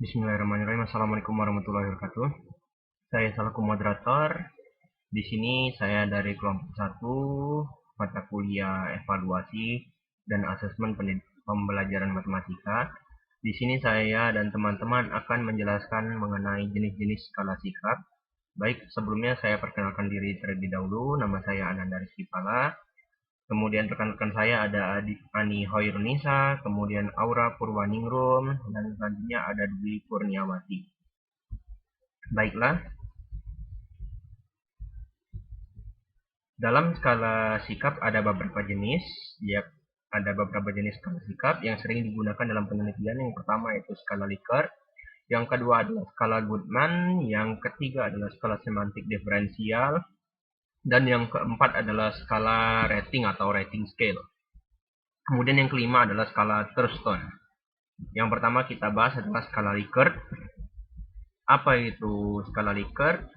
Bismillahirrahmanirrahim. Assalamualaikum warahmatullahi wabarakatuh. Saya selaku moderator. Di sini saya dari kelompok 1 mata kuliah evaluasi dan asesmen pembelajaran matematika. Di sini saya dan teman-teman akan menjelaskan mengenai jenis-jenis skala sikap. Baik, sebelumnya saya perkenalkan diri terlebih dahulu. Nama saya Ananda Rizky Pala. Kemudian rekan-rekan saya ada Ani Hoirunisa, kemudian Aura Purwaningrum, dan selanjutnya ada Dwi Kurniawati. Baiklah, dalam skala sikap ada beberapa jenis. Ada beberapa jenis skala sikap yang sering digunakan dalam penelitian. Yang pertama yaitu skala Likert, yang kedua adalah skala Goodman, yang ketiga adalah skala semantik diferensial, dan yang keempat adalah skala rating atau rating scale. Kemudian yang kelima adalah skala Thurston. Yang pertama kita bahas adalah skala Likert. Apa itu skala Likert?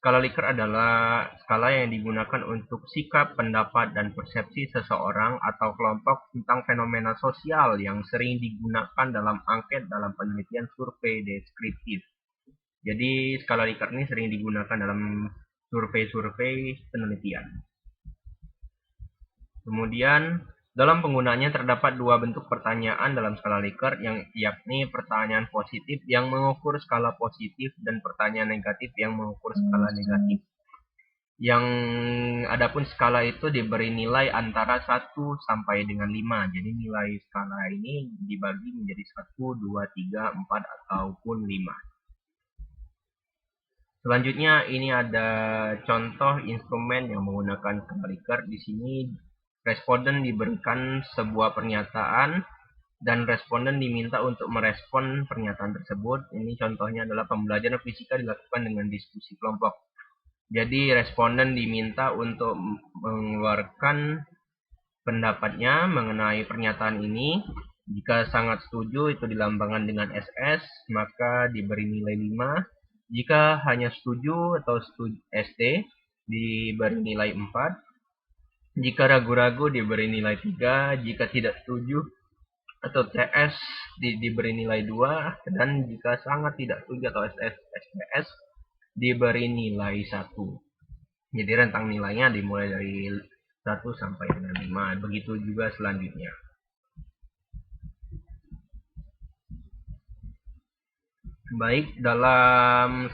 Skala Likert adalah skala yang digunakan untuk sikap, pendapat, dan persepsi seseorang atau kelompok tentang fenomena sosial yang sering digunakan dalam angket dalam penelitian survei deskriptif. Jadi skala Likert ini sering digunakan dalam survei-survei penelitian. Kemudian dalam penggunaannya terdapat dua bentuk pertanyaan dalam skala Likert, yakni pertanyaan positif yang mengukur skala positif dan pertanyaan negatif yang mengukur skala negatif. Yang adapun skala itu diberi nilai antara 1 sampai dengan 5. Jadi nilai skala ini dibagi menjadi 1, 2, 3, 4 ataupun 5. Selanjutnya ini ada contoh instrumen yang menggunakan skala Likert. Di sini responden diberikan sebuah pernyataan dan responden diminta untuk merespon pernyataan tersebut. Ini contohnya adalah pembelajaran fisika dilakukan dengan diskusi kelompok. Jadi responden diminta untuk mengeluarkan pendapatnya mengenai pernyataan ini. Jika sangat setuju itu dilambangkan dengan SS, maka diberi nilai 5. Jika hanya setuju atau ST, diberi nilai 4. Jika ragu-ragu diberi nilai 3. Jika tidak setuju atau TS diberi nilai 2. Dan jika sangat tidak setuju atau STS diberi nilai 1. Jadi rentang nilainya dimulai dari 1 sampai dengan 5. Begitu juga selanjutnya. Baik, dalam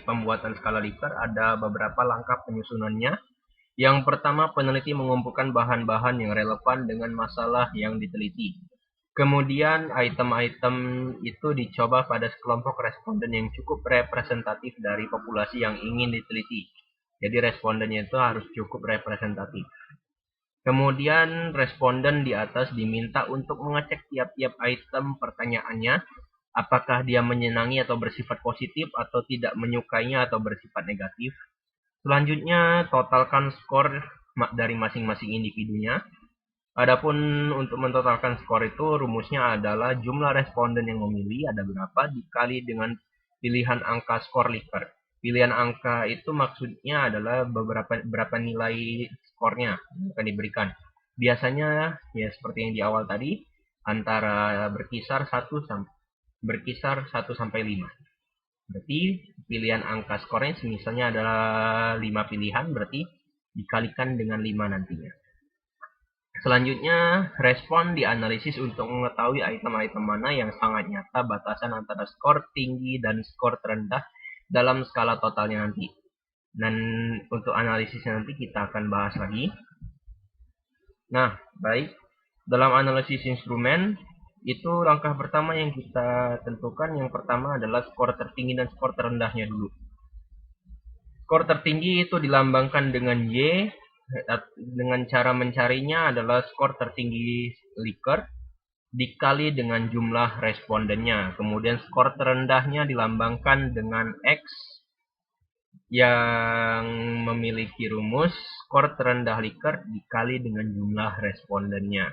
pembuatan skala Likert ada beberapa langkah penyusunannya. Yang pertama, peneliti mengumpulkan bahan-bahan yang relevan dengan masalah yang diteliti. Kemudian, item-item itu dicoba pada sekelompok responden yang cukup representatif dari populasi yang ingin diteliti. Jadi respondennya itu harus cukup representatif. Kemudian responden di atas diminta untuk mengecek tiap-tiap item pertanyaannya, apakah dia menyenangi atau bersifat positif atau tidak menyukainya atau bersifat negatif. Selanjutnya, totalkan skor dari masing-masing individunya. Adapun untuk mentotalkan skor itu rumusnya adalah jumlah responden yang memilih ada berapa dikali dengan pilihan angka skor Likert. Pilihan angka itu maksudnya adalah berapa nilai skornya yang akan diberikan. Biasanya ya seperti yang di awal tadi antara berkisar 1 sampai 5. Berarti pilihan angka skornya misalnya adalah 5 pilihan, berarti dikalikan dengan 5 nantinya. Selanjutnya, respon dianalisis untuk mengetahui item-item mana yang sangat nyata batasan antara skor tinggi dan skor terendah dalam skala totalnya nanti. Dan untuk analisisnya nanti kita akan bahas lagi. Nah, baik. Dalam analisis instrumen, itu langkah pertama yang kita tentukan. Yang pertama adalah skor tertinggi dan skor terendahnya dulu. Skor tertinggi itu dilambangkan dengan Y. Dengan cara mencarinya adalah skor tertinggi Likert dikali dengan jumlah respondennya. Kemudian skor terendahnya dilambangkan dengan X yang memiliki rumus skor terendah Likert dikali dengan jumlah respondennya.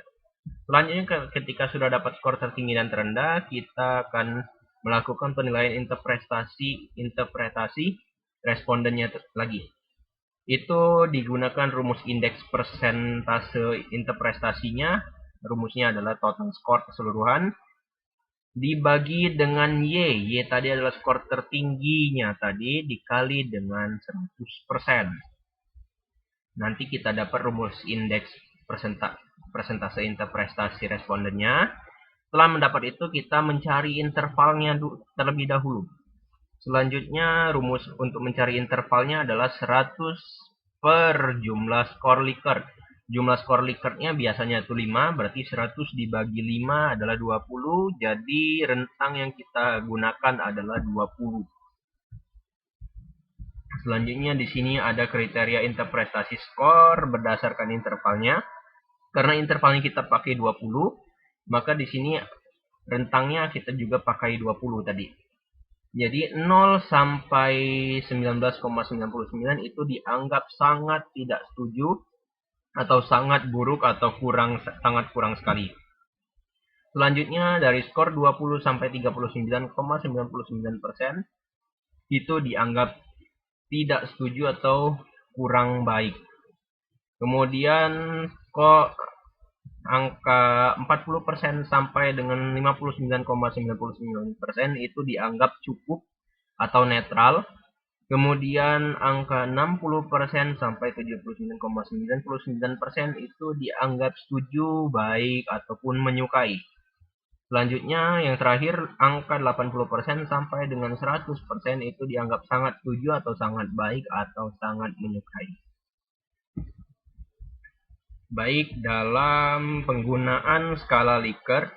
Selanjutnya ketika sudah dapat skor tertinggi dan terendah, kita akan melakukan penilaian interpretasi respondennya lagi. Itu digunakan rumus indeks persentase interpretasinya. Rumusnya adalah total skor keseluruhan dibagi dengan Y. Y tadi adalah skor tertingginya tadi dikali dengan 100%. Nanti kita dapat rumus indeks persentase interpretasi respondennya. Setelah mendapat itu, kita mencari intervalnya terlebih dahulu. Selanjutnya, rumus untuk mencari intervalnya adalah 100 per jumlah skor Likert. Jumlah skor Likertnya biasanya itu 5, berarti 100 dibagi 5 adalah 20, jadi rentang yang kita gunakan adalah 20. Selanjutnya di sini ada kriteria interpretasi skor berdasarkan intervalnya. Karena intervalnya kita pakai 20, maka di sini rentangnya kita juga pakai 20 tadi. Jadi 0 sampai 19,99 itu dianggap sangat tidak setuju atau sangat buruk atau sangat kurang sekali. Selanjutnya dari skor 20 sampai 39,99% itu dianggap tidak setuju atau kurang baik. Kemudian kok angka 40% sampai dengan 59,99% itu dianggap cukup atau netral. Kemudian angka 60% sampai 79,99% itu dianggap setuju, baik, ataupun menyukai. Selanjutnya yang terakhir angka 80% sampai dengan 100% itu dianggap sangat setuju atau sangat baik atau sangat menyukai. Baik, dalam penggunaan skala Likert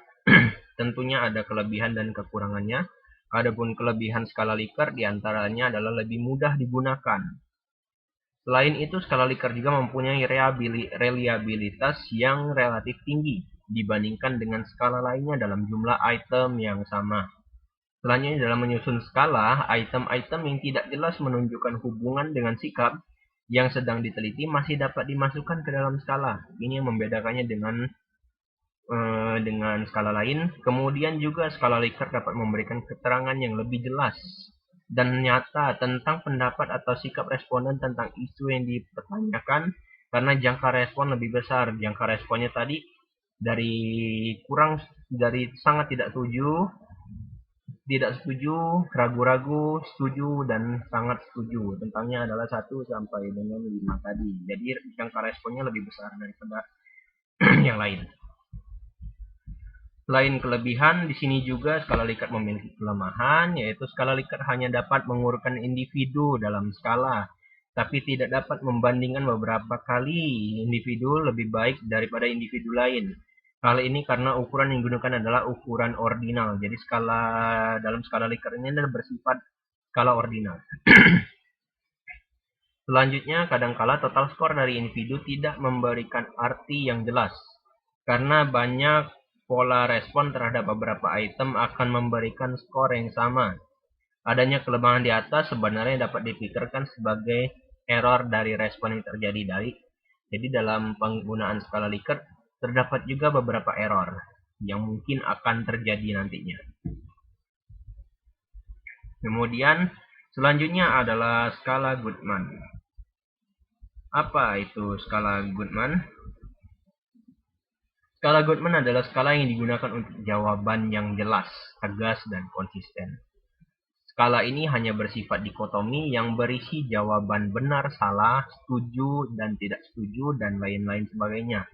tentunya ada kelebihan dan kekurangannya. Adapun kelebihan skala Likert diantaranya adalah lebih mudah digunakan. Selain itu, skala Likert juga mempunyai reliabilitas yang relatif tinggi dibandingkan dengan skala lainnya dalam jumlah item yang sama. Selanjutnya, dalam menyusun skala, item-item yang tidak jelas menunjukkan hubungan dengan sikap yang sedang diteliti masih dapat dimasukkan ke dalam skala. Ini yang membedakannya dengan skala lain. Kemudian juga skala Likert dapat memberikan keterangan yang lebih jelas dan nyata tentang pendapat atau sikap responden tentang isu yang dipertanyakan, karena jangka respon lebih besar. Jangka responnya tadi dari sangat tidak setuju, ragu-ragu, setuju, dan sangat setuju. Tentangnya adalah 1 sampai dengan 5 tadi. Jadi jangka responnya lebih besar daripada yang lain. Selain kelebihan, di sini juga skala Likert memiliki kelemahan, yaitu skala Likert hanya dapat mengurutkan individu dalam skala, tapi tidak dapat membandingkan beberapa kali individu lebih baik daripada individu lain. Hal ini karena ukuran yang digunakan adalah ukuran ordinal. Jadi dalam skala Likert ini adalah bersifat skala ordinal. Selanjutnya, kadangkala total skor dari individu tidak memberikan arti yang jelas, karena banyak pola respon terhadap beberapa item akan memberikan skor yang sama. Adanya kelemahan di atas sebenarnya dapat dipikirkan sebagai error dari respon yang terjadi Jadi dalam penggunaan skala Likert terdapat juga beberapa error yang mungkin akan terjadi nantinya. Kemudian selanjutnya adalah skala Goodman. Apa itu skala Goodman? Skala Goodman adalah skala yang digunakan untuk jawaban yang jelas, tegas, dan konsisten. Skala ini hanya bersifat dikotomi yang berisi jawaban benar, salah, setuju, dan tidak setuju, dan lain-lain sebagainya.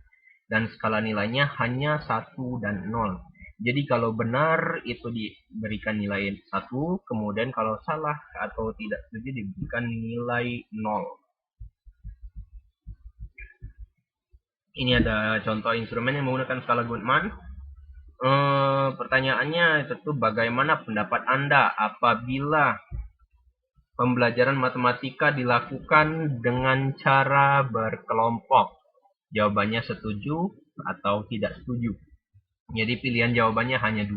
Dan skala nilainya hanya 1 dan 0. Jadi kalau benar itu diberikan nilai 1, kemudian kalau salah atau tidak setuju diberikan nilai 0. Ini ada contoh instrumen yang menggunakan skala Goodman. Pertanyaannya tentu, bagaimana pendapat Anda apabila pembelajaran matematika dilakukan dengan cara berkelompok? Jawabannya setuju atau tidak setuju. Jadi pilihan jawabannya hanya 2,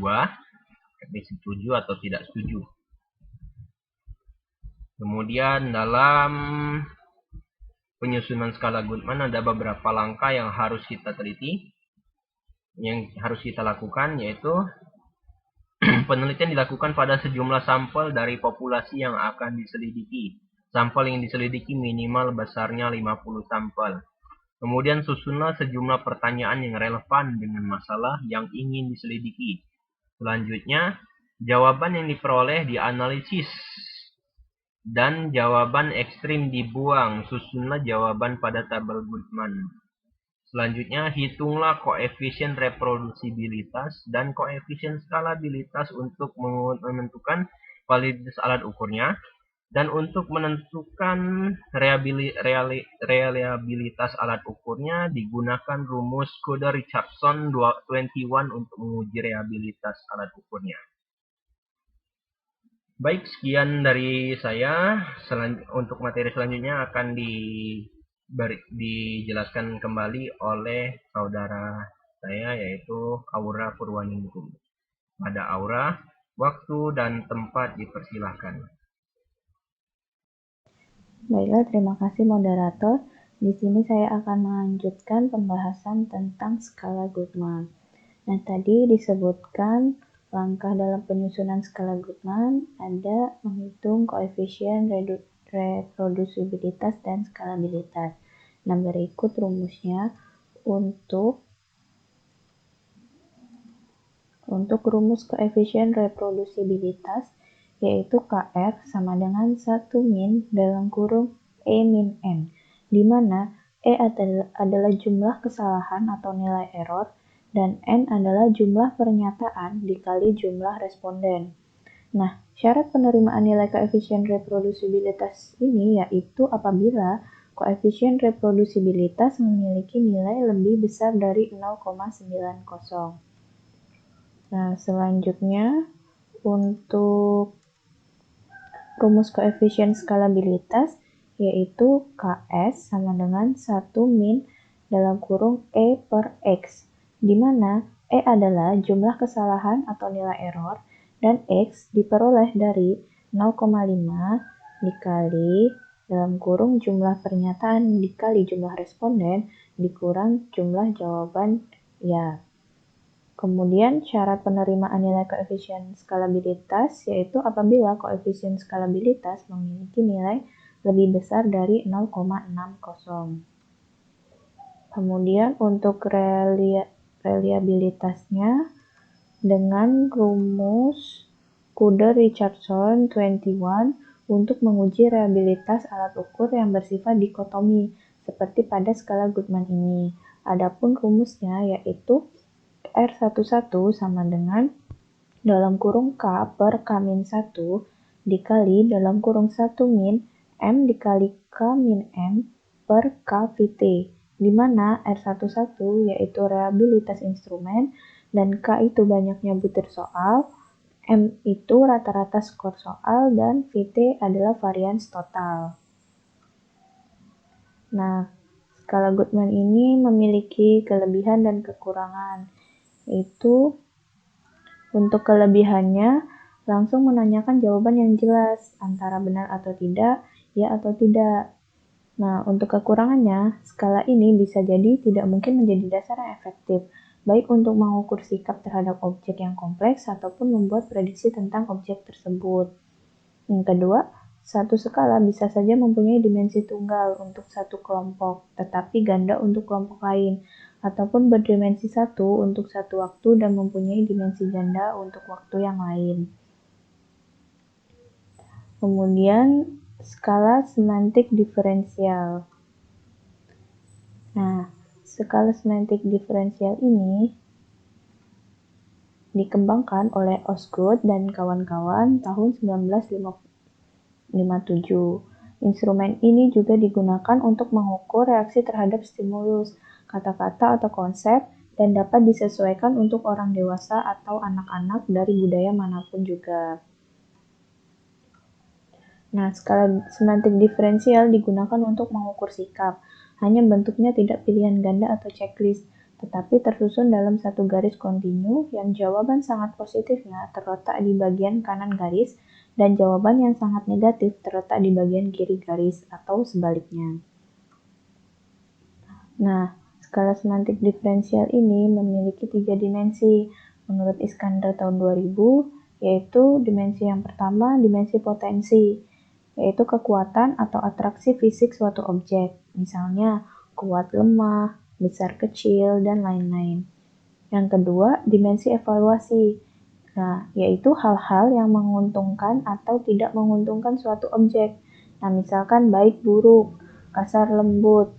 setuju atau tidak setuju. Kemudian dalam penyusunan skala Goodman ada beberapa langkah yang harus kita teliti, yang harus kita lakukan, yaitu penelitian dilakukan pada sejumlah sampel dari populasi yang akan diselidiki. Sampel yang diselidiki minimal besarnya 50 sampel. Kemudian susunlah sejumlah pertanyaan yang relevan dengan masalah yang ingin diselidiki. Selanjutnya, jawaban yang diperoleh dianalisis dan jawaban ekstrim dibuang. Susunlah jawaban pada tabel Goodman. Selanjutnya, hitunglah koefisien reprodusibilitas dan koefisien skalabilitas untuk menentukan validitas alat ukurnya. Dan untuk menentukan reliabilitas alat ukurnya, digunakan rumus kode Richardson 21 untuk menguji reliabilitas alat ukurnya. Baik, sekian dari saya. Untuk materi selanjutnya akan dijelaskan kembali oleh saudara saya, yaitu Aura Purwaningrum. Pada Aura, waktu dan tempat dipersilahkan. Baiklah, terima kasih moderator. Di sini saya akan melanjutkan pembahasan tentang skala Goodman. Nah, tadi disebutkan langkah dalam penyusunan skala Goodman ada menghitung koefisien reprodusibilitas dan skalabilitas. Nah, berikut rumusnya untuk rumus koefisien reprodusibilitas, yaitu KR sama dengan 1 min dalam kurung E min M, di mana E adalah jumlah kesalahan atau nilai error, dan N adalah jumlah pernyataan dikali jumlah responden. Nah, syarat penerimaan nilai koefisien reprodusibilitas ini yaitu apabila koefisien reprodusibilitas memiliki nilai lebih besar dari 0,90. Nah, selanjutnya untuk rumus koefisien skalabilitas yaitu KS sama dengan 1 min dalam kurung E per X, di mana E adalah jumlah kesalahan atau nilai error dan X diperoleh dari 0,5 dikali dalam kurung jumlah pernyataan dikali jumlah responden dikurang jumlah jawaban ya. Kemudian syarat penerimaan nilai koefisien skalabilitas yaitu apabila koefisien skalabilitas memiliki nilai lebih besar dari 0,60. Kemudian untuk reliabilitasnya dengan rumus kode Richardson 21 untuk menguji reliabilitas alat ukur yang bersifat dikotomi seperti pada skala Goodman ini. Adapun rumusnya yaitu R11 sama dengan dalam kurung K per K-1 dikali dalam kurung 1 min M dikali K-M per K VT, di mana R11 yaitu reliabilitas instrumen dan K itu banyaknya butir soal, M itu rata-rata skor soal, dan VT adalah varians total. Nah, skala Goodman ini memiliki kelebihan dan kekurangan. Itu untuk kelebihannya langsung menanyakan jawaban yang jelas antara benar atau tidak, ya atau tidak. Nah, untuk kekurangannya, skala ini bisa jadi tidak mungkin menjadi dasar yang efektif, baik untuk mengukur sikap terhadap objek yang kompleks ataupun membuat prediksi tentang objek tersebut. Yang kedua, satu skala bisa saja mempunyai dimensi tunggal untuk satu kelompok, tetapi ganda untuk kelompok lain, ataupun berdimensi 1 untuk satu waktu dan mempunyai dimensi ganda untuk waktu yang lain. Kemudian, skala semantik diferensial. Nah, skala semantik diferensial ini dikembangkan oleh Osgood dan kawan-kawan tahun 1957. Instrumen ini juga digunakan untuk mengukur reaksi terhadap stimulus, kata-kata atau konsep, dan dapat disesuaikan untuk orang dewasa atau anak-anak dari budaya manapun juga. Nah, skala semantik diferensial digunakan untuk mengukur sikap. Hanya bentuknya tidak pilihan ganda atau checklist, tetapi tersusun dalam satu garis kontinu yang jawaban sangat positifnya terletak di bagian kanan garis dan jawaban yang sangat negatif terletak di bagian kiri garis atau sebaliknya. Nah, skala semantik diferensial ini memiliki 3 dimensi menurut Iskander tahun 2000, yaitu dimensi yang pertama, dimensi potensi, yaitu kekuatan atau atraksi fisik suatu objek, misalnya kuat lemah, besar kecil, dan lain-lain. Yang kedua, dimensi evaluasi Nah, yaitu hal-hal yang menguntungkan atau tidak menguntungkan suatu objek. Nah, misalkan baik buruk, kasar lembut,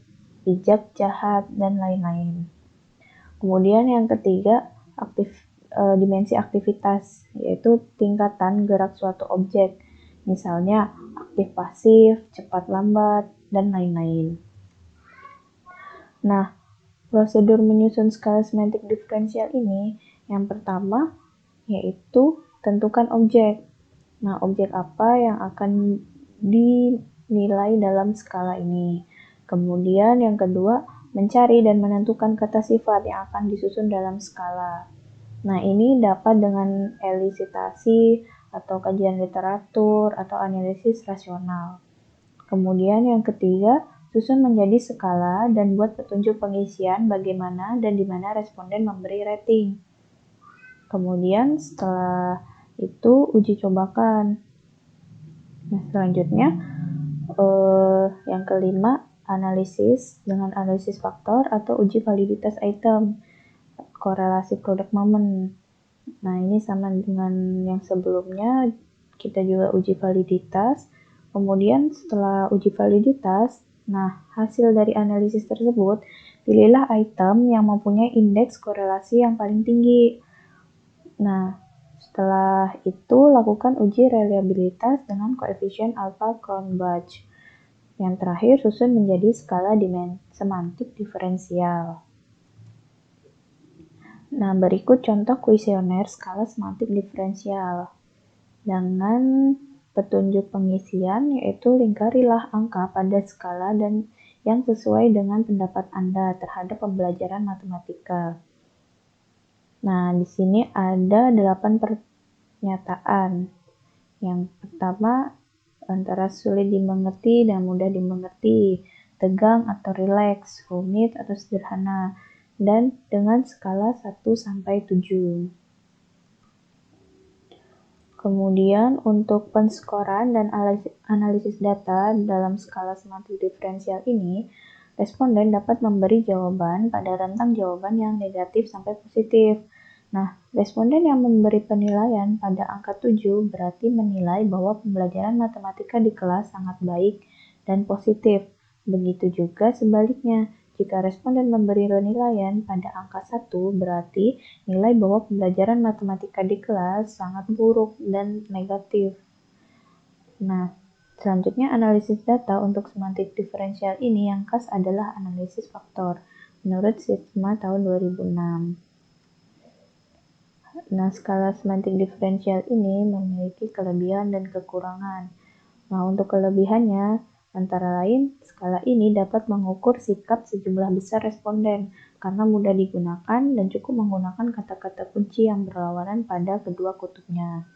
bijak jahat, dan lain-lain. Kemudian yang ketiga, dimensi aktivitas, yaitu tingkatan gerak suatu objek. Misalnya aktif pasif, cepat lambat, dan lain-lain. Nah, prosedur menyusun skala semantik diferensial ini, yang pertama yaitu tentukan objek. Nah, objek apa yang akan dinilai dalam skala ini. Kemudian yang kedua, mencari dan menentukan kata sifat yang akan disusun dalam skala. Nah, ini dapat dengan elisitasi atau kajian literatur atau analisis rasional. Kemudian yang ketiga, susun menjadi skala dan buat petunjuk pengisian bagaimana dan di mana responden memberi rating. Kemudian setelah itu uji cobakan. Nah, selanjutnya yang kelima, analisis dengan analisis faktor atau uji validitas item, korelasi produk momen. Nah, ini sama dengan yang sebelumnya, kita juga uji validitas. Kemudian setelah uji validitas, nah hasil dari analisis tersebut, pilihlah item yang mempunyai indeks korelasi yang paling tinggi. Nah, setelah itu lakukan uji reliabilitas dengan koefisien alpha Cronbach. Yang terakhir susun menjadi skala semantik diferensial. Nah, berikut contoh kuesioner skala semantik diferensial. Dengan petunjuk pengisian, yaitu lingkarilah angka pada skala dan yang sesuai dengan pendapat Anda terhadap pembelajaran matematika. Nah, di sini ada 8 pernyataan. Yang pertama, antara sulit dimengerti dan mudah dimengerti, tegang atau rileks, rumit atau sederhana, dan dengan skala 1 sampai 7. Kemudian untuk penskoran dan analisis data dalam skala semantik diferensial ini, responden dapat memberi jawaban pada rentang jawaban yang negatif sampai positif. Nah, responden yang memberi penilaian pada angka 7 berarti menilai bahwa pembelajaran matematika di kelas sangat baik dan positif. Begitu juga sebaliknya, jika responden memberi penilaian pada angka 1 berarti nilai bahwa pembelajaran matematika di kelas sangat buruk dan negatif. Nah, selanjutnya analisis data untuk semantik diferensial ini yang khas adalah analisis faktor menurut Sitzma tahun 2006. Nah, skala semantik diferensial ini memiliki kelebihan dan kekurangan. Nah, untuk kelebihannya, antara lain, skala ini dapat mengukur sikap sejumlah besar responden karena mudah digunakan dan cukup menggunakan kata-kata kunci yang berlawanan pada kedua kutubnya.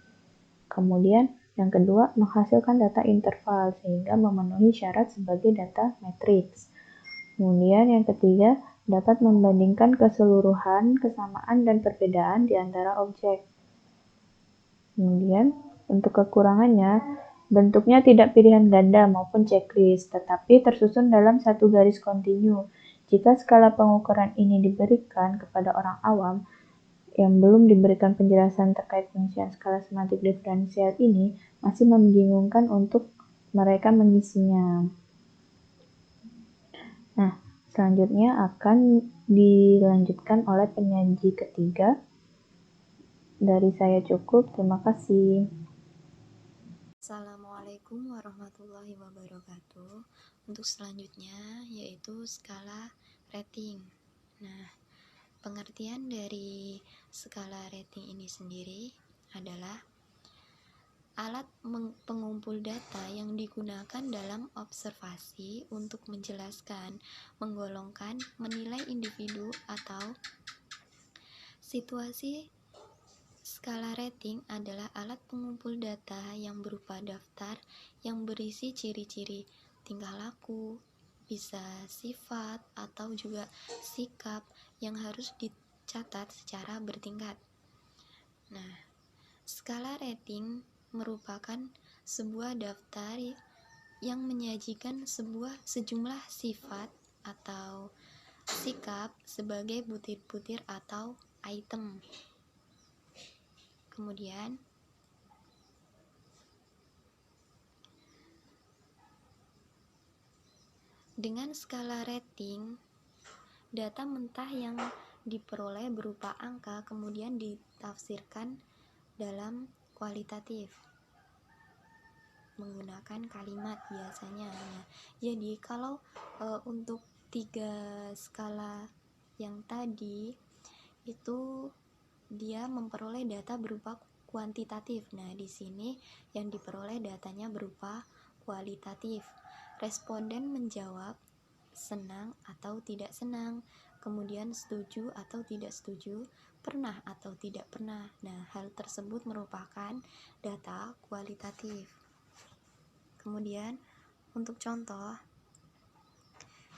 Kemudian, yang kedua, menghasilkan data interval sehingga memenuhi syarat sebagai data matriks. Kemudian yang ketiga, dapat membandingkan keseluruhan, kesamaan, dan perbedaan di antara objek. Kemudian, untuk kekurangannya, bentuknya tidak pilihan ganda maupun checklist, tetapi tersusun dalam satu garis kontinu. Jika skala pengukuran ini diberikan kepada orang awam yang belum diberikan penjelasan terkait pengisian skala semantik diferensial ini, masih membingungkan untuk mereka mengisinya. Nah, selanjutnya akan dilanjutkan oleh penyaji ketiga. Dari saya cukup, terima kasih. Assalamualaikum warahmatullahi wabarakatuh. Untuk selanjutnya yaitu skala rating. Nah, pengertian dari skala rating ini sendiri adalah alat pengumpul data yang digunakan dalam observasi untuk menjelaskan, menggolongkan, menilai individu atau situasi. Skala rating adalah alat pengumpul data yang berupa daftar yang berisi ciri-ciri tingkah laku, bisa sifat atau juga sikap yang harus dicatat secara bertingkat. Nah, skala rating merupakan sebuah daftar yang menyajikan sejumlah sifat atau sikap sebagai butir-butir atau item. Kemudian dengan skala rating, data mentah yang diperoleh berupa angka kemudian ditafsirkan dalam kualitatif menggunakan kalimat biasanya. Jadi kalau untuk 3 skala yang tadi itu dia memperoleh data berupa kuantitatif. Nah, di sini yang diperoleh datanya berupa kualitatif. Responden menjawab senang atau tidak senang, kemudian setuju atau tidak setuju, pernah atau tidak pernah. Nah, hal tersebut merupakan data kualitatif. Kemudian untuk contoh,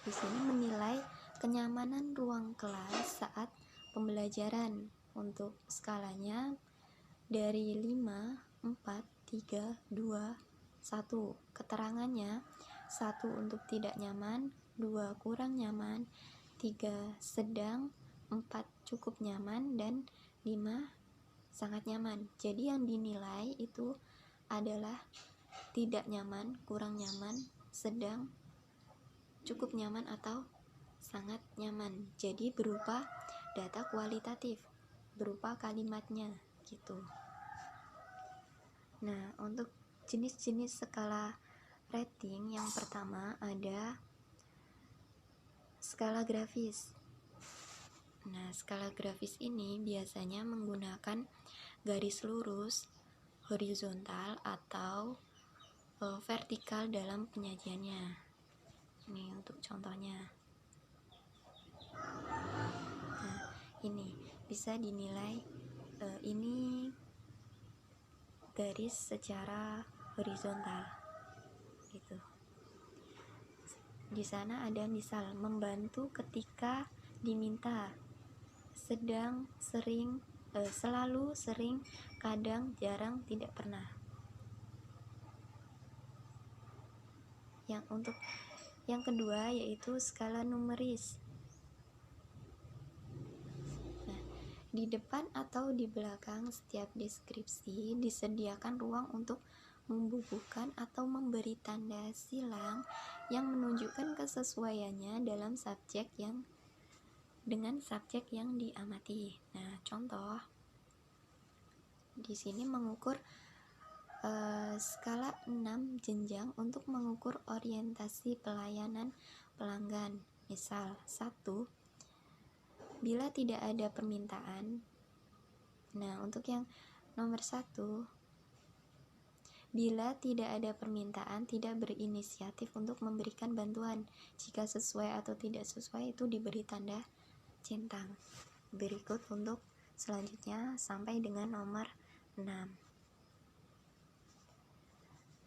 di sini menilai kenyamanan ruang kelas saat pembelajaran. Untuk skalanya dari 5, 4, 3, 2, 1. Keterangannya 1 untuk tidak nyaman, 2 kurang nyaman, 3 sedang, 4 cukup nyaman, dan 5 sangat nyaman. Jadi yang dinilai itu adalah tidak nyaman, kurang nyaman, sedang, cukup nyaman, atau sangat nyaman. Jadi berupa data kualitatif, berupa kalimatnya gitu. Nah, untuk jenis-jenis skala rating yang pertama ada skala grafis. Nah, skala grafis ini biasanya menggunakan garis lurus, horizontal, atau vertikal dalam penyajiannya. Ini untuk contohnya. Nah, ini bisa dinilai ini garis secara horizontal gitu. Di sana ada misal membantu ketika diminta, sedang, sering, selalu, sering, kadang, jarang, tidak pernah. Untuk yang kedua yaitu skala numeris. Nah, di depan atau di belakang setiap deskripsi disediakan ruang untuk membubuhkan atau memberi tanda silang yang menunjukkan kesesuaiannya dengan subjek yang diamati. Nah, contoh di sini mengukur skala 6 jenjang untuk mengukur orientasi pelayanan pelanggan. Misal 1, bila tidak ada permintaan. Nah, untuk yang nomor 1, bila tidak ada permintaan, tidak berinisiatif untuk memberikan bantuan. Jika sesuai atau tidak sesuai itu diberi tanda centang. Berikut untuk selanjutnya sampai dengan nomor 6.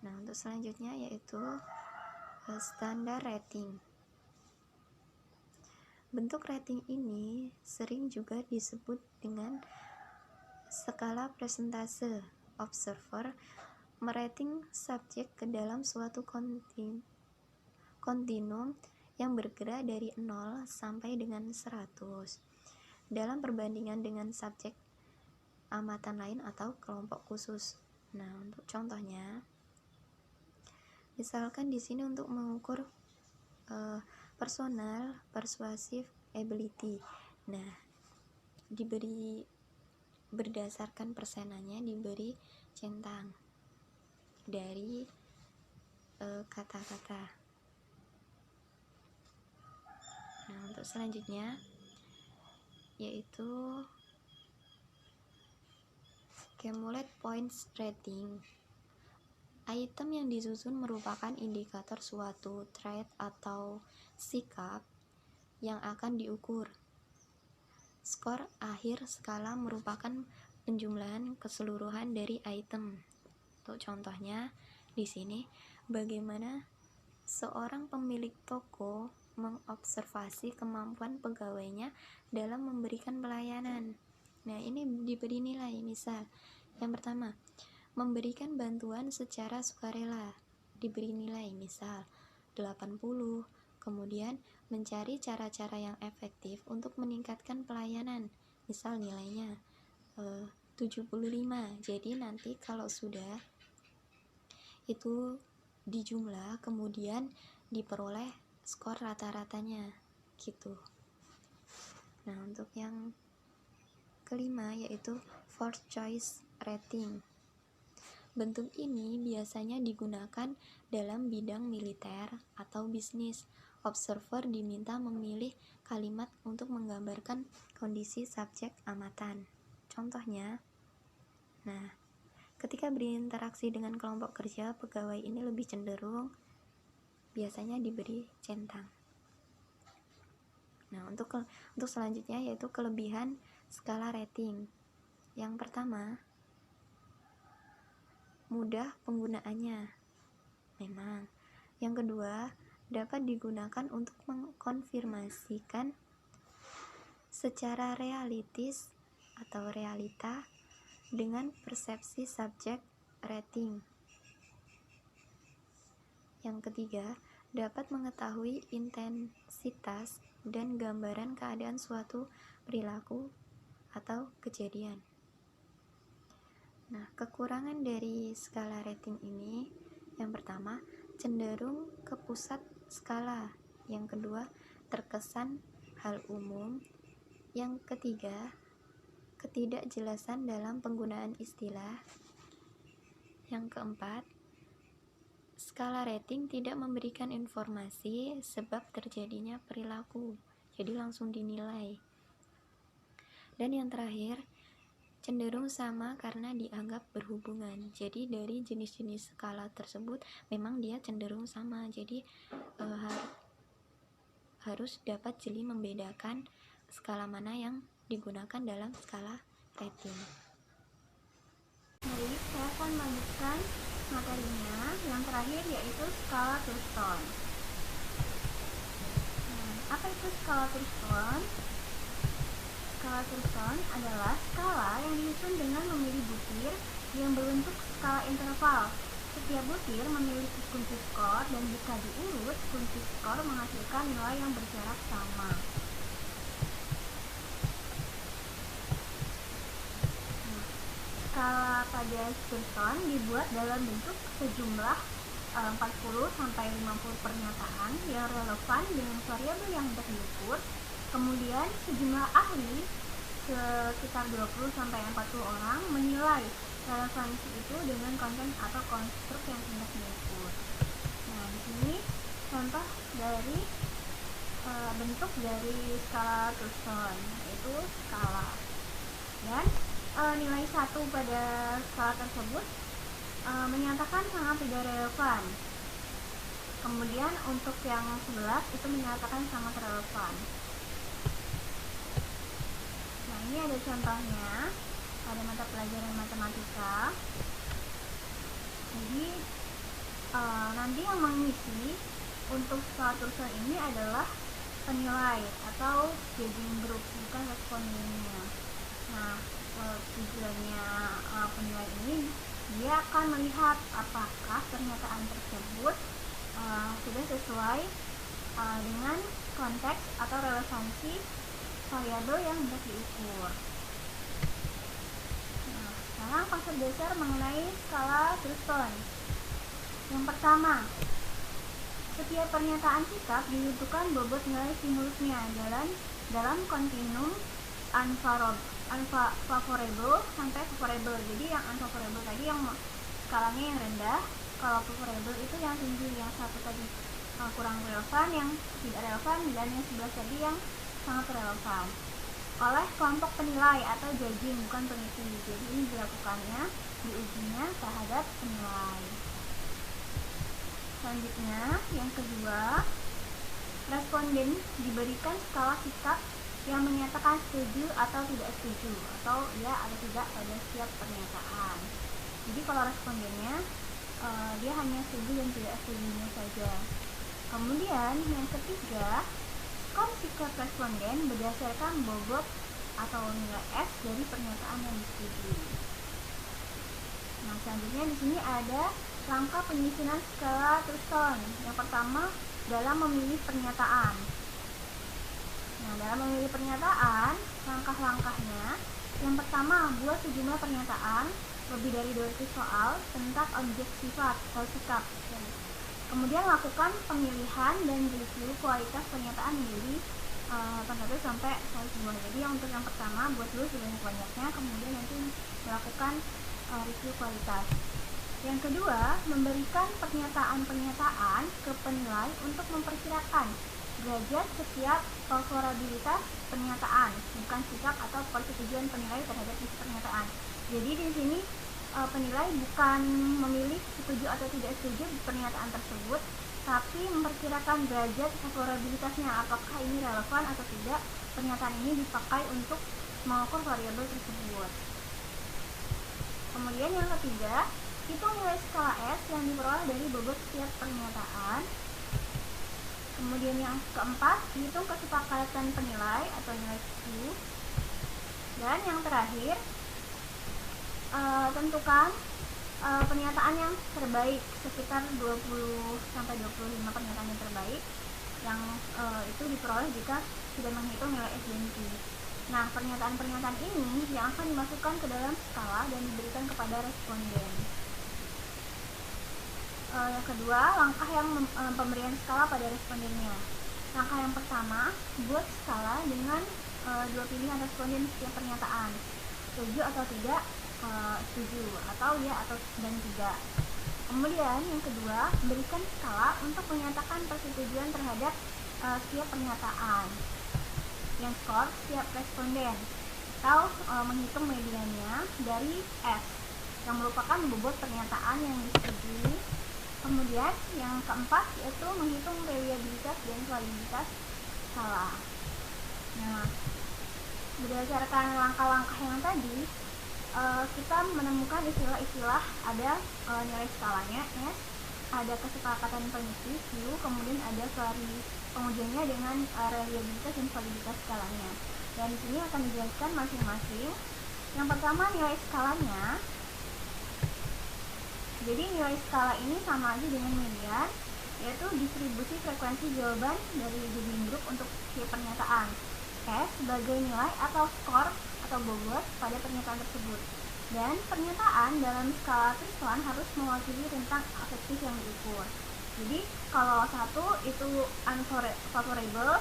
Nah, untuk selanjutnya yaitu standar rating. Bentuk rating ini sering juga disebut dengan skala persentase. Observer merating subjek ke dalam suatu kontinum yang bergerak dari 0 sampai dengan 100 dalam perbandingan dengan subjek amatan lain atau kelompok khusus. Nah, untuk contohnya misalkan di sini untuk mengukur personal persuasive ability. Nah, diberi berdasarkan persenannya diberi centang dari kata-kata. Nah, untuk selanjutnya yaitu cumulative points rating. Item yang disusun merupakan indikator suatu trait atau sikap yang akan diukur. Skor akhir skala merupakan penjumlahan keseluruhan dari item. Untuk contohnya di sini bagaimana seorang pemilik toko mengobservasi kemampuan pegawainya dalam memberikan pelayanan. Nah, ini diberi nilai. Misal yang pertama, memberikan bantuan secara sukarela, diberi nilai misal 80. Kemudian mencari cara-cara yang efektif untuk meningkatkan pelayanan, misal nilainya 75. Jadi nanti kalau sudah itu dijumlah, kemudian diperoleh skor rata-ratanya gitu. Nah, untuk yang kelima yaitu forced choice rating. Bentuk ini biasanya digunakan dalam bidang militer atau bisnis. Observer diminta memilih kalimat untuk menggambarkan kondisi subjek amatan. Contohnya, nah, ketika berinteraksi dengan kelompok kerja, pegawai ini lebih cenderung biasanya diberi centang. Nah, untuk selanjutnya yaitu kelebihan skala rating. Yang pertama, mudah penggunaannya. Memang. Yang kedua, dapat digunakan untuk mengkonfirmasikan secara realistis atau realita dengan persepsi subjek rating. Yang ketiga, dapat mengetahui intensitas dan gambaran keadaan suatu perilaku atau kejadian. Nah, kekurangan dari skala rating ini, yang pertama, cenderung ke pusat skala. Yang kedua, terkesan hal umum. Yang ketiga, ketidakjelasan dalam penggunaan istilah. Yang keempat, skala rating tidak memberikan informasi sebab terjadinya perilaku, jadi langsung dinilai. Dan yang terakhir, cenderung sama karena dianggap berhubungan. Jadi dari jenis-jenis skala tersebut memang dia cenderung sama, jadi harus dapat jeli membedakan skala mana yang digunakan dalam skala rating. Baik, saya akan melanjutkan materinya. Yang terakhir yaitu skala Thurston. Apa itu skala Thurston? Skala Thurston adalah skala yang disusun dengan memilih butir yang berbentuk skala interval. Setiap butir memiliki kunci skor dan jika diurut, kunci skor menghasilkan nilai yang berjarak sama. Skala pada Thurston dibuat dalam bentuk sejumlah 40-50 pernyataan yang relevan dengan variabel yang hendak diukur. Kemudian sejumlah ahli sekitar 20-40 orang menilai relevansi itu dengan konten atau konstruk yang hendak diukur. Nah, di sini contoh dari bentuk dari skala Thurston, yaitu skala. Dan nilai 1 pada skala tersebut menyatakan sangat tidak relevan. Kemudian untuk yang 11 itu menyatakan sangat relevan. Nah, ini ada contohnya pada mata pelajaran matematika. Jadi nanti yang mengisi untuk skala Thurston ini adalah penilai atau judging group, bukan respondennya. Nah, tujuannya penilai ini dia akan melihat apakah pernyataan tersebut sudah sesuai dengan konteks atau relevansi variabel yang hendak diukur. Nah, sekarang konsep dasar mengenai skala Thurston. Yang pertama, setiap pernyataan sikap ditentukan bobot nilai stimulusnya dalam kontinum unfavorable sampai favorable. Jadi yang unfavorable tadi yang skalanya yang rendah, kalau favorable itu yang tinggi, yang satu tadi kurang relevan, yang tidak relevan, dan yang 11 tadi yang sangat relevan oleh kelompok penilai atau judging, bukan peneliti. Jadi ini dilakukannya diujinya terhadap penilai. Selanjutnya, yang kedua, responden diberikan skala sikap yang menyatakan setuju atau tidak setuju, atau ya atau tidak pada setiap pernyataan. Jadi kalau respondennya dia hanya setuju dan tidak setujunya saja. Kemudian yang ketiga, skor sikap responden berdasarkan bobot atau nilai S dari pernyataan yang disetujui. Nah, selanjutnya di sini ada langkah penyusunan skala Thurston. Yang pertama, dalam memilih pernyataan. Nah, dalam memilih pernyataan, langkah-langkahnya Yang pertama, buat sejumlah pernyataan lebih dari 200 soal tentang objek sifat atau sikap. Kemudian lakukan pemilihan dan review kualitas pernyataan menjadi 100 sampai 110. Jadi untuk yang pertama buat dulu sebanyak-banyaknya, kemudian nanti melakukan review kualitas. Yang kedua, memberikan pernyataan-pernyataan ke penilai untuk memperkirakan derajat setiap favorabilitas pernyataan, bukan sikap atau persetujuan penilai terhadap isi pernyataan. Jadi di sini penilai bukan memilih setuju atau tidak setuju pernyataan tersebut, tapi memperkirakan derajat favorabilitasnya, apakah ini relevan atau tidak pernyataan ini dipakai untuk mengukur variabel tersebut. Kemudian yang ketiga, hitung nilai skala S yang diperoleh dari bobot setiap pernyataan. Kemudian yang keempat, hitung kesepakatan penilai atau nilai Q. Dan yang terakhir, tentukan pernyataan yang terbaik, sekitar 20-25 pernyataan yang terbaik yang itu diperoleh jika sudah menghitung nilai S dan Q. Nah, pernyataan-pernyataan ini yang akan dimasukkan ke dalam skala dan diberikan kepada responden. Yang kedua, langkah yang pemberian skala pada respondennya. Langkah yang pertama, buat skala dengan dua pilihan responden setiap pernyataan, setuju atau tidak, setuju, atau ya atau dan tidak. Kemudian yang kedua, berikan skala untuk menyatakan persetujuan terhadap setiap pernyataan yang skor setiap responden, atau menghitung mediannya dari S yang merupakan bobot pernyataan yang disetujui. Kemudian yang keempat yaitu menghitung reliabilitas dan validitas skala. Nah, berdasarkan langkah-langkah yang tadi, kita menemukan istilah-istilah, ada nilai skalanya S, ada kesepakatan peneliti Q, kemudian ada pengujiannya dengan reliabilitas dan validitas skalanya. Dan di sini akan dijelaskan masing-masing. Yang pertama, nilai skalanya. Jadi nilai skala ini sama aja dengan median, yaitu distribusi frekuensi jawaban dari Debye Group untuk setiap pernyataan. S sebagai nilai atau skor atau bobot pada pernyataan tersebut. Dan pernyataan dalam skala Triswan harus mewakili rentang afektif yang diukur. Jadi kalau satu itu unfavorable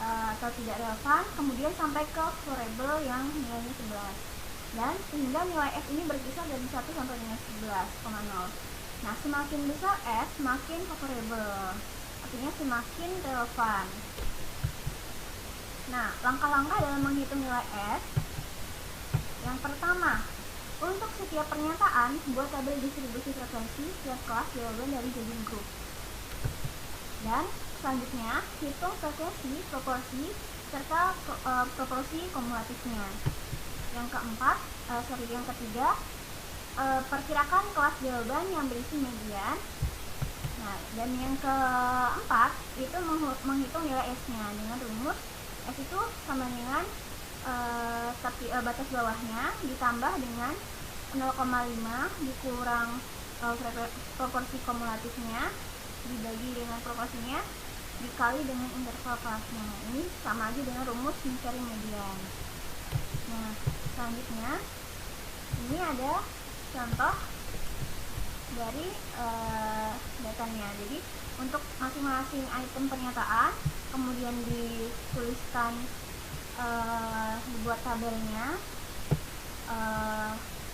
atau tidak relevan, kemudian sampai ke favorable yang nilainya 11. Dan sehingga nilai S ini berkisar dari 1 sampai dengan 11,0. Nah, semakin besar S, semakin favorable, artinya semakin relevan. Nah, langkah-langkah dalam menghitung nilai S. Yang pertama, untuk setiap pernyataan, buat tabel distribusi frekuensi setiap kelas jawaban dari Debye Group. Dan selanjutnya, hitung frekuensi, proporsi, serta proporsi kumulatifnya. Yang ketiga, perkirakan kelas jawaban yang berisi median. Nah, dan yang keempat itu menghitung nilai S-nya dengan rumus S itu sama dengan batas bawahnya ditambah dengan 0,5 dikurang proporsi kumulatifnya dibagi dengan proporsinya dikali dengan interval kelasnya. Ini sama aja dengan rumus mencari median. Nah, selanjutnya ini ada contoh dari datanya. Jadi untuk masing-masing item pernyataan kemudian dituliskan, dibuat tabelnya,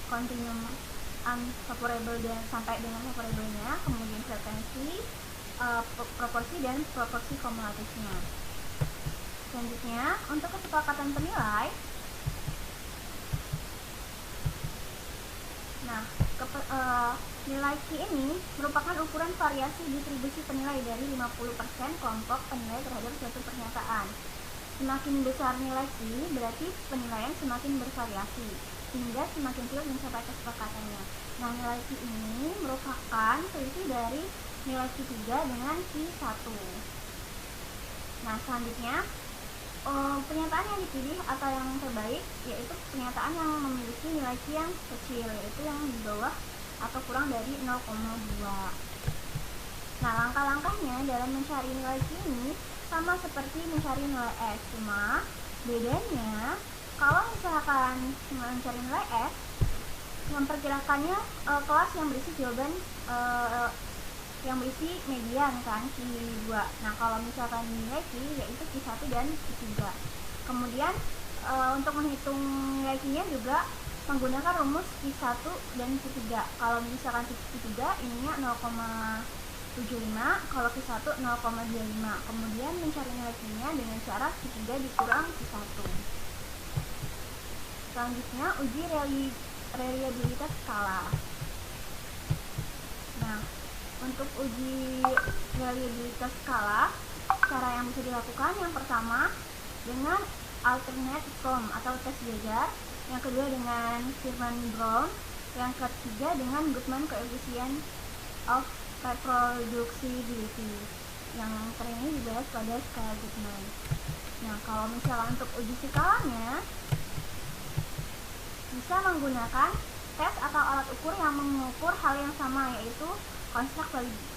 continuum unfavorable dan sampai dengan favorable-nya, kemudian frekuensi, proporsi dan proporsi kumulatifnya. Selanjutnya untuk kesepakatan penilai. Nah, nilai Q ini merupakan ukuran variasi distribusi penilai dari 50% kelompok penilai terhadap suatu pernyataan. Semakin besar nilai Q, berarti penilaian semakin bervariasi, hingga semakin sulit mencapai kesepakatannya. Nah, nilai Q ini merupakan selisih dari nilai Q3 dengan Q1. Nah, selanjutnya, pernyataan yang dipilih atau yang terbaik yaitu pernyataan yang memiliki nilai Q yang kecil, yaitu yang di bawah atau kurang dari 0,2. Nah, langkah-langkahnya dalam mencari nilai Q ini sama seperti mencari nilai S, cuma bedanya kalau misalkan mencari nilai F, memperkirakannya kelas yang berisi jawaban yang berisi median kan, Q2. Nah, kalau misalkan nilai Q yaitu Q1 dan Q3. Kemudian untuk menghitung nilai Q-nya juga menggunakan rumus Q1 dan Q3. Kalau misalkan Q3 ininya 0,75, kalau Q1 0,25. Kemudian mencari nilai Q-nya dengan cara Q3 dikurang Q1. Selanjutnya, uji reliabilitas skala. Nah, untuk uji reliabilitas skala, cara yang bisa dilakukan yang pertama dengan alternate from atau tes Geiger, yang kedua dengan Sherman-Brown, yang ketiga dengan Goodman coefficient of reproducibility. Yang terakhir ini dibahas pada skala Goodman. Nah, kalau misalnya untuk uji skalanya bisa menggunakan tes atau alat ukur yang mengukur hal yang sama, yaitu construct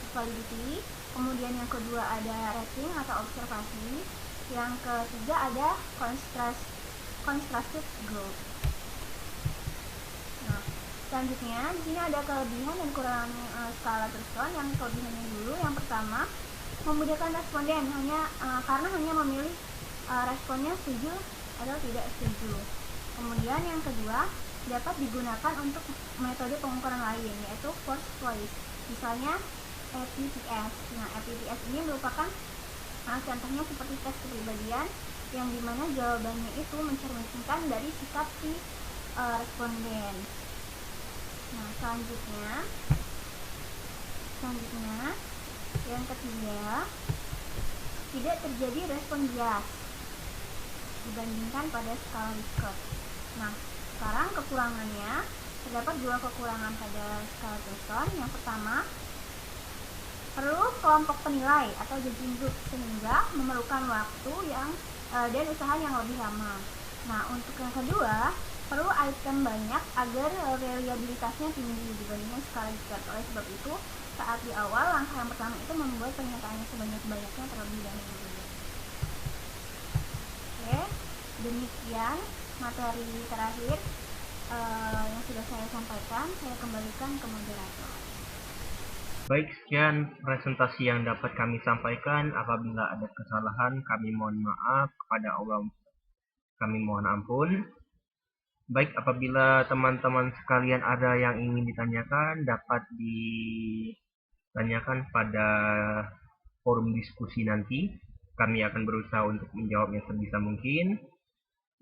validity. Kemudian yang kedua ada rating atau observasi. Yang ketiga ada contrasted growth. Nah, selanjutnya di sini ada kelebihan dan kekurangan skala Thurston. Yang kelebihannya dulu, yang pertama memudahkan responden karena hanya memilih responnya setuju atau tidak setuju. Kemudian yang kedua dapat digunakan untuk metode pengukuran lain, yaitu force choice, misalnya FPTS. Nah, FPTS ini merupakan contohnya seperti tes kepribadian yang dimana jawabannya itu mencerminkan dari sikap si responden. Nah, selanjutnya yang ketiga, tidak terjadi respon bias dibandingkan pada skala Likert. Nah, sekarang kekurangannya, terdapat dua kekurangan pada skala Thurston. Yang pertama, perlu kelompok penilai atau judging group, sehingga memerlukan waktu dan usaha yang lebih lama. Nah, untuk yang kedua, perlu item banyak agar reliabilitasnya tinggi dibandingkan skala Likert. Oleh sebab itu, saat di awal, langkah yang pertama itu membuat pernyataannya sebanyak-banyaknya terlebih dahulu. Oke, demikian materi terakhir yang sudah saya sampaikan. Saya kembalikan ke moderator. Baik, sekian presentasi yang dapat kami sampaikan. Apabila ada kesalahan, kami mohon maaf. Kepada Allah, kami mohon ampun. Baik, apabila teman-teman sekalian ada yang ingin ditanyakan, dapat ditanyakan pada forum diskusi nanti. Kami akan berusaha untuk menjawabnya sebisa mungkin.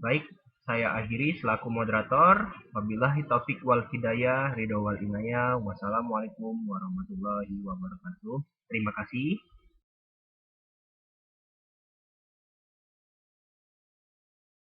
Baik, saya akhiri selaku moderator. Wabillahi taufik wal hidayah, ridho wal inayah. Wassalamualaikum warahmatullahi wabarakatuh. Terima kasih.